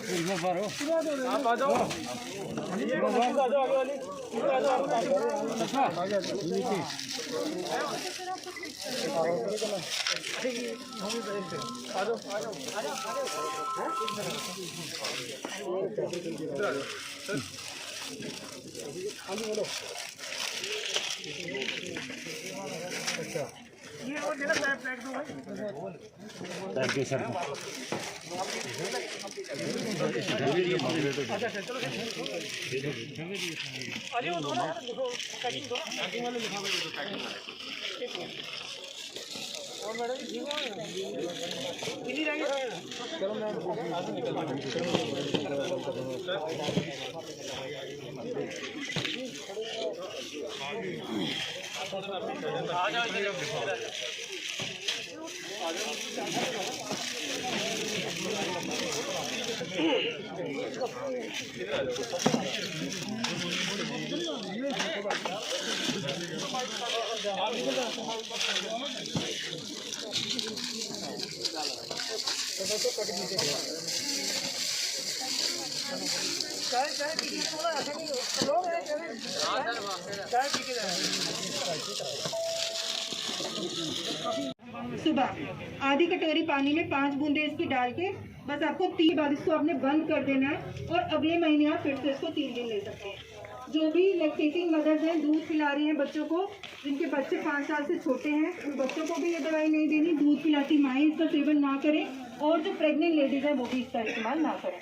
आप आ जाओ, ये और देना पैक दो भाई। Thank you sir. अच्छा चलो अरे वो दो ना, देखो पैकिंग दो, पैकिंग वाले लिखा हुआ है, पैकिंग वाले और मैडम जी ठीक हो इन्हीं रहेंगे। चलो मैं आगे निकल आ जाओ सुबह आधी कटोरी पानी में 5 बूंदे इसकी डाल के बस आपको 3 बार इसको आपने बंद कर देना है और अगले महीने आप फिर से इसको 3 दिन ले सकते हैं। जो भी लैक्टेटिंग मदर्स हैं, दूध खिला रही हैं बच्चों को, जिनके बच्चे 5 साल से छोटे हैं, उन बच्चों को भी ये दवाई नहीं देनी। दूध पिलाती माएँ इसका सेवन ना करें और जो प्रेग्नेंट लेडीज़ हैं वो भी इसका इस्तेमाल ना करें।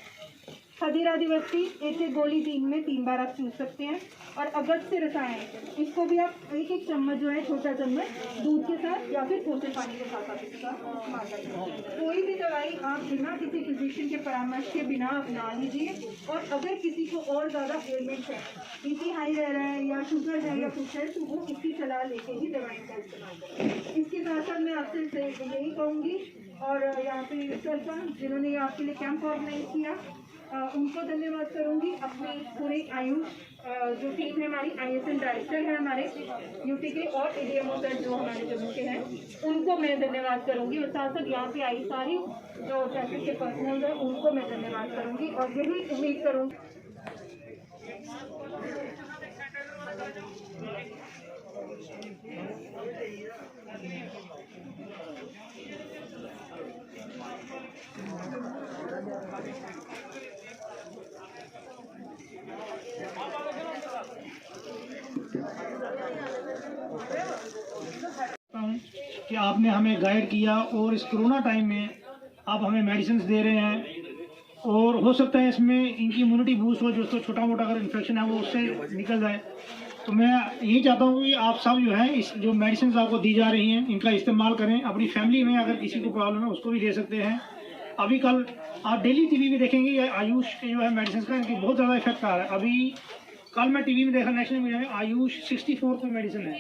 खदीरा दिवसी एक गोली दिन में 3 बार आप चूस सकते हैं। और अगस्त रसायन, इसको भी आप 1-1 चम्मच जो है, छोटा चम्मच दूध के साथ या फिर कोसे पानी के साथ आप इसका इस्तेमाल कर सकते हैं। कोई भी दवाई आप बिना किसी फिजिशियन के परामर्श के बिना अपना लीजिए। और अगर किसी को और ज़्यादा एलिमेंट है, बीपी हाई रह रहा है या शुगर है या कुछ है, तो वो इसकी सलाह लेके ही दवाई का इस्तेमाल करें। इसके साथ साथ मैं आपसे यही कहूँगी, और यहाँ पे सरपंच जिन्होंने आपके लिए कैंप ऑर्गेनाइज किया उनको धन्यवाद करूंगी। अपने पूरे आयुष जो टीम है हमारी, ISN डायरेक्टर है हमारे यूटी के और ADMO सर जो हमारे जम्मू के हैं, उनको मैं धन्यवाद करूंगी। और साथ साथ यहाँ पे आई सारी जो ट्रैफिक के पर्सनल है उनको मैं धन्यवाद करूंगी। और यही उम्मीद करूँगी कि आपने हमें गाइड किया और इस कोरोना टाइम में आप हमें मेडिसिन दे रहे हैं। और हो सकता है इसमें इनकी इम्यूनिटी बूस्ट हो, जो छोटा मोटा अगर इन्फेक्शन है वो उससे निकल जाए। तो मैं यही चाहता हूँ कि आप सब जो है इस जो मेडिसिन आपको दी जा रही हैं इनका इस्तेमाल करें। अपनी फैमिली में अगर किसी को प्रॉब्लम है उसको भी दे सकते हैं। अभी कल आप डेली टीवी में देखेंगे आयुष के जो है मेडिसिन का इनकी बहुत ज़्यादा इफेक्ट आ रहा है। अभी कल मैं टीवी में देखा नेशनल मीडिया में आयुष 64 कोई मेडिसिन है,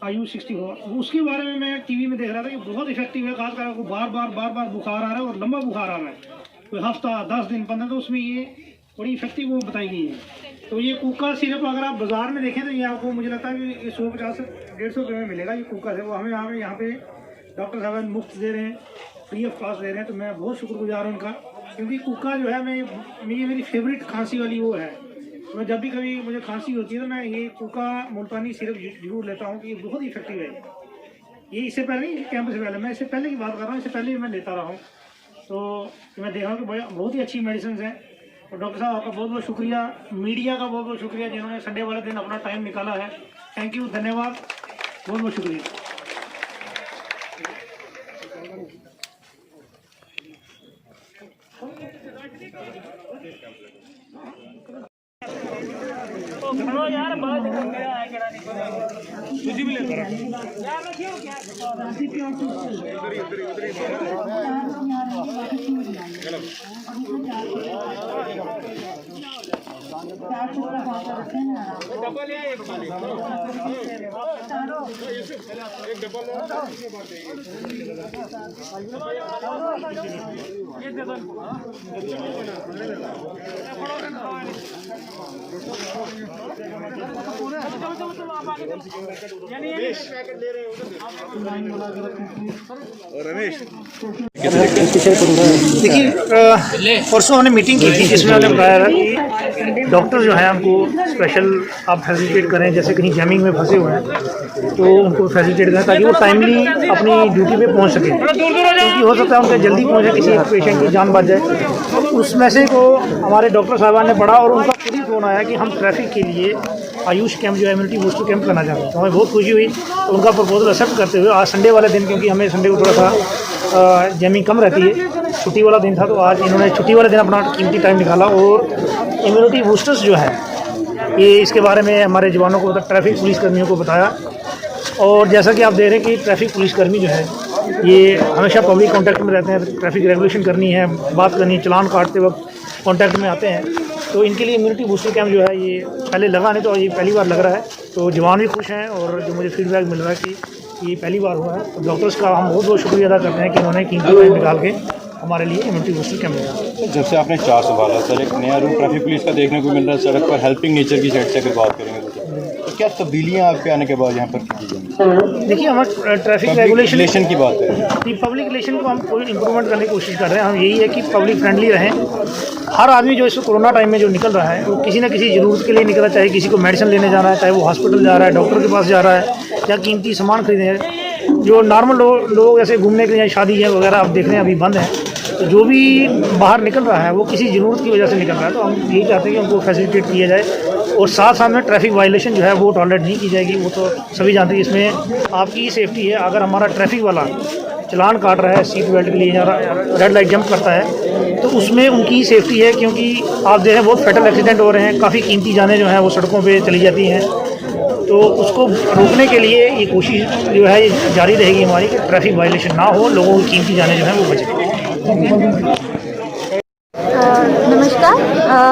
आयुष 64, उसके बारे में मैं टीवी में देख रहा था कि बहुत इफेक्टिव है। खासकर आपको बार बार बुखार आ रहा है और लंबा बुखार आ रहा है, कोई हफ्ता 10 दिन 15, तो उसमें ये बड़ी इफेक्टिव वो बताई गई है। तो ये कूका सिरप अगर आप बाज़ार में देखें तो ये आपको मुझे लगता है कि ये 150 से 150 रुपये में मिलेगा। ये कूका सिरप हमें यहाँ पे डॉक्टर साहब मुफ्त दे रहे हैं, फ्री ऑफ कॉस्ट दे रहे हैं। तो मैं बहुत शुक्रगुजार हूँ उनका, क्योंकि कूका जो है मेरी फेवरेट खांसी वाली वो है। मैं जब भी कभी मुझे खांसी होती है तो मैं ये कूका मुल्तानी सिरप जरूर लेता हूँ कि ये बहुत ही इफेक्टिव है। ये इससे पहले नहीं, कैंप से पहले, मैं इससे पहले की बात कर रहा हूँ, इससे पहले मैं लेता रहा हूँ। तो मैं देख रहा हूँ कि बहुत ही अच्छी मेडिसिन है। और डॉक्टर साहब आपका बहुत बहुत शुक्रिया, मीडिया का बहुत बहुत शुक्रिया जिन्होंने संडे वाले दिन अपना टाइम निकाला है। थैंक यू, धन्यवाद, बहुत बहुत शुक्रिया। यार बहुत मेरा है केड़ा नहीं तुझी भी ले यार मैं क्यों क्या डब्बा ले एक डब्बा ले एक डब्बा ले ये दे दो रमेश इसके शेयर करूँगा। देखिए परसों हमने मीटिंग की थी जिसमें हमने बताया था कि डॉक्टर जो है उनको स्पेशल आप फैसिलिटेट करें, जैसे कहीं जैमिंग में फंसे हुए हैं तो उनको फैसिलिटेट करें ताकि वो टाइमली अपनी ड्यूटी पे पहुंच सकें, क्योंकि हो सकता है उनके जल्दी पहुंचे, किसी एक पेशेंट की जान बच जाए। उस मैसेज को हमारे डॉक्टर साहबान ने पढ़ा और उनका खुद ही फोन आया कि हम ट्रैफिक के लिए आयुष कैंप जो है इम्यूनिटी बूस्टर कैंप करना चाहते हैं। तो हमें बहुत खुशी हुई, तो उनका प्रपोजल एक्सेप्ट करते हुए आज संडे वाले दिन, क्योंकि हमें संडे को थोड़ा सा जैमिंग कम रहती है, छुट्टी वाला दिन था, तो आज इन्होंने छुट्टी वाले दिन अपना कीमती टाइम निकाला और इम्यूनिटी बूस्टर्स जो है ये इसके बारे में हमारे जवानों को, ट्रैफिक पुलिसकर्मियों को बताया। और जैसा कि आप देख रहे हैं कि ट्रैफिक पुलिसकर्मी जो है ये हमेशा पब्लिक कांटेक्ट में रहते हैं, ट्रैफिक रेगुलेशन करनी है, बात करनी है, चालान काटते वक्त कांटेक्ट में आते हैं। तो इनके लिए इम्यूनिटी बूस्टर कैंप जो है ये पहले लगा नहीं, तो ये पहली बार लग रहा है। तो जवान भी खुश हैं और जो मुझे फीडबैक मिल रहा है कि ये पहली बार हुआ है। तो डॉक्टर्स का हम बहुत बहुत शुक्रिया अदा करते हैं कि उन्होंने कीमती टाइम निकाल के हमारे लिए इम्यूनिटी बूस्टर कैंप लगाया। जब से आपने चार्ज संभाला सर, एक नया रूप ट्रैफिक पुलिस का देखने को मिल रहा है सड़क पर, हेल्पिंग नेचर की साइड से अगर बात करेंगे तो क्या तब्दीलियाँ आपके आने के बाद यहाँ पर की जाएंगी? देखिए हमारा ट्रैफिक रेगुलेशन की बात है, पब्लिक रिलेशन को हम कोई इम्प्रूवमेंट करने की कोशिश कर रहे हैं। हम यही है कि पब्लिक फ्रेंडली रहें। हर आदमी जो इस कोरोना टाइम में जो निकल रहा है वो किसी न किसी ज़रूरत के लिए निकल रहा है, चाहे किसी को मेडिसिन लेने जाना है, चाहे वो हॉस्पिटल जा रहा है, डॉक्टर के पास जा रहा है, या कीमती सामान खरीदने हैं। जो नॉर्मल लोग ऐसे घूमने के लिए शादी है वगैरह आप देख रहे हैं अभी बंद है, तो जो भी बाहर निकल रहा है वो किसी ज़रूरत की वजह से निकल रहा है। तो हम यही चाहते हैं कि उनको फैसिलिटेट किया जाए और साथ साथ में ट्रैफिक वायलेशन जो है वो टॉलरेट नहीं की जाएगी। वो तो सभी जानते हैं, इसमें आपकी ही सेफ्टी है। अगर हमारा ट्रैफिक वाला चलान काट रहा है सीट बेल्ट के लिए या रेड लाइट जंप करता है तो उसमें उनकी ही सेफ्टी है, क्योंकि आप देखें बहुत फैटल एक्सीडेंट हो रहे हैं, काफ़ी कीमती जानें जो हैं वो सड़कों पे चली जाती हैं। तो उसको रोकने के लिए ये कोशिश जो है ये जारी रहेगी हमारी कि ट्रैफिक वायलेशन ना हो, लोगों की कीमती जानें जो हैं वो बचें। नमस्कार,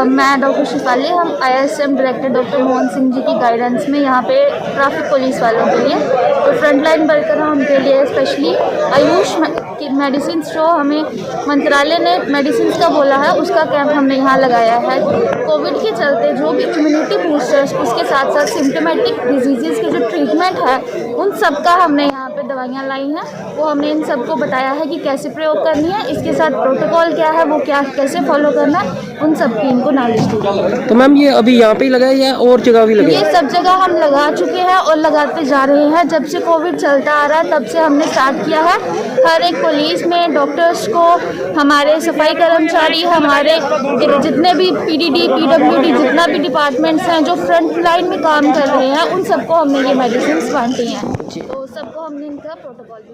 मैं डॉक्टर शिफाली। हम ISM director doctor Mohan Singh ji की गाइडेंस में यहाँ पे ट्रैफिक पुलिस वालों के लिए, तो फ्रंटलाइन वर्कर हम के लिए स्पेशली आयुष की मेडिसिन जो हमें मंत्रालय ने मेडिसिन का बोला है उसका कैंप हमने यहाँ लगाया है। कोविड के चलते जो भी इम्यूनिटी बूस्टर्स, उसके साथ साथ सिम्टोमेटिक डिजीज़ के जो ट्रीटमेंट है उन सब का हमने यहाँ पे दवाइयाँ लाई हैं, वो हमने इन सबको बताया है कि कैसे प्रयोग करनी है, इसके साथ प्रोटोकॉल क्या है, वो क्या कैसे फॉलो करना है, उन सब की इनको नॉलेज दी। तो मैम ये अभी यहाँ पे ही लगा है या और जगह भी लगा है? ये सब जगह हम लगा चुके हैं और लगाते जा रहे हैं। जब से कोविड चलता आ रहा है तब से हमने स्टार्ट किया है। हर एक पुलिस में डॉक्टर्स को, हमारे सफाई कर्मचारी, हमारे जितने भी PDD, PWD, जितना भी डिपार्टमेंट्स हैं जो फ्रंट लाइन में काम कर रहे हैं, उन सबको हमने ये मेडिसिन बांटी हैं। तो सबको हमने इनका प्रोटोकॉल भी